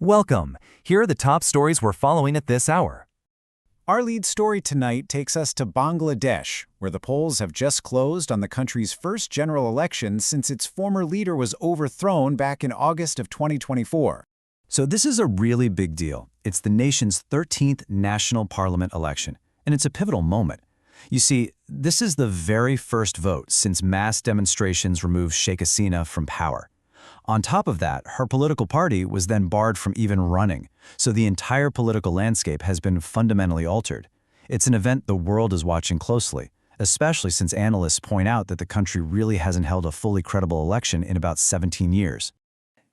Welcome. Here are the top stories we're following at this hour. Our lead story tonight takes us to Bangladesh, where the polls have just closed on the country's first general election since its former leader was overthrown back in August of 2024. So this is a really big deal. It's the nation's 13th national parliament election, and it's a pivotal moment. You see, this is the very first vote since mass demonstrations removed Sheikh Hasina from power. On top of that, her political party was then barred from even running, so the entire political landscape has been fundamentally altered. It's an event the world is watching closely, especially since analysts point out that the country really hasn't held a fully credible election in about 17 years.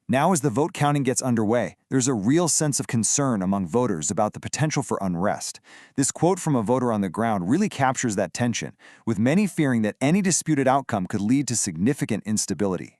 Now as the vote counting gets underway, there's a real sense of concern among voters about the potential for unrest. This quote from a voter on the ground really captures that tension, with many fearing that any disputed outcome could lead to significant instability.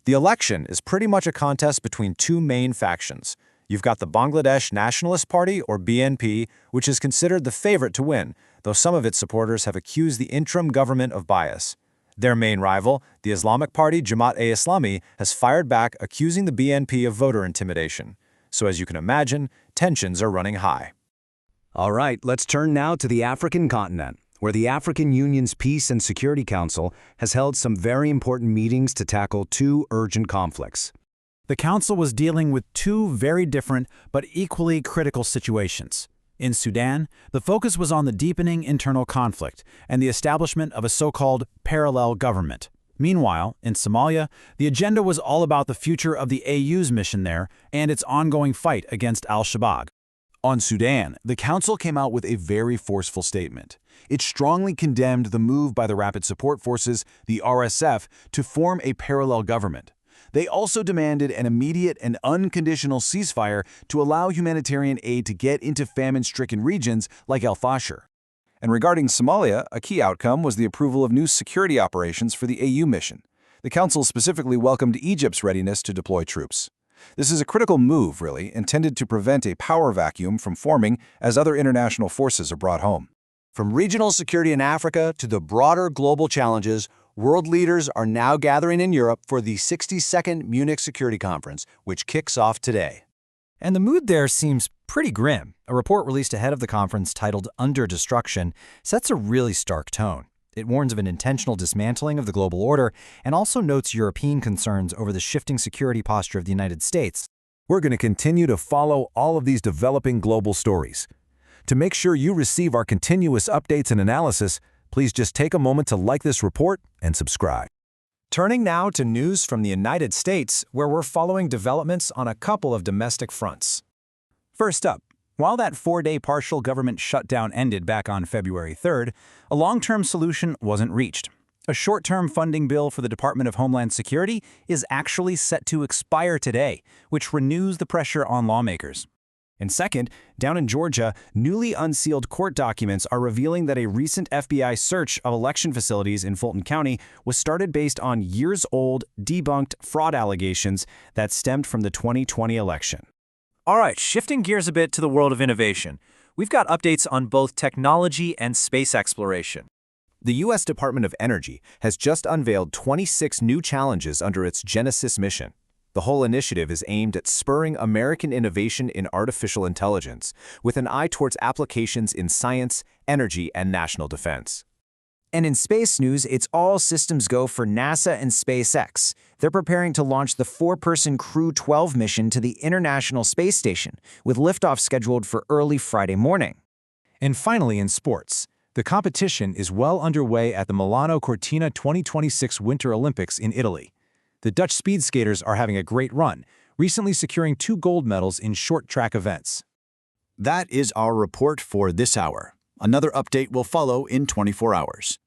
The election is pretty much a contest between two main factions. You've got the Bangladesh Nationalist Party, or BNP, which is considered the favorite to win, though some of its supporters have accused the interim government of bias. Their main rival, the Islamic party Jamaat-e-Islami, has fired back, accusing the BNP of voter intimidation. So as you can imagine, tensions are running high. All right, let's turn now to the African continent, where the African Union's Peace and Security Council has held some very important meetings to tackle two urgent conflicts. The council was dealing with two very different but equally critical situations. In Sudan, the focus was on the deepening internal conflict and the establishment of a so-called parallel government. Meanwhile, in Somalia, the agenda was all about the future of the AU's mission there and its ongoing fight against al-Shabaab. On Sudan, the Council came out with a very forceful statement. It strongly condemned the move by the Rapid Support Forces, the RSF, to form a parallel government. They also demanded an immediate and unconditional ceasefire to allow humanitarian aid to get into famine-stricken regions like El Fasher. And regarding Somalia, a key outcome was the approval of new security operations for the AU mission. The Council specifically welcomed Egypt's readiness to deploy troops. This is a critical move, really, intended to prevent a power vacuum from forming as other international forces are brought home. From regional security in Africa to the broader global challenges, world leaders are now gathering in Europe for the 62nd Munich Security Conference, which kicks off today. And the mood there seems pretty grim. A report released ahead of the conference titled Under Destruction sets a really stark tone. It warns of an intentional dismantling of the global order and also notes European concerns over the shifting security posture of the United States. We're going to continue to follow all of these developing global stories. To make sure you receive our continuous updates and analysis, please just take a moment to like this report and subscribe. Turning now to news from the United States, where we're following developments on a couple of domestic fronts. First up, while that 4-day partial government shutdown ended back on February 3rd, a long-term solution wasn't reached. A short-term funding bill for the Department of Homeland Security is actually set to expire today, which renews the pressure on lawmakers. And second, down in Georgia, newly unsealed court documents are revealing that a recent FBI search of election facilities in Fulton County was started based on years-old, debunked fraud allegations that stemmed from the 2020 election. All right, shifting gears a bit to the world of innovation. We've got updates on both technology and space exploration. The U.S. Department of Energy has just unveiled 26 new challenges under its Genesis mission. The whole initiative is aimed at spurring American innovation in artificial intelligence, with an eye towards applications in science, energy, and national defense. And in space news, it's all systems go for NASA and SpaceX. They're preparing to launch the 4-person Crew-12 mission to the International Space Station, with liftoff scheduled for early Friday morning. And finally, in sports, the competition is well underway at the Milano Cortina 2026 Winter Olympics in Italy. The Dutch speed skaters are having a great run, recently securing 2 gold medals in short track events. That is our report for this hour. Another update will follow in 24 hours.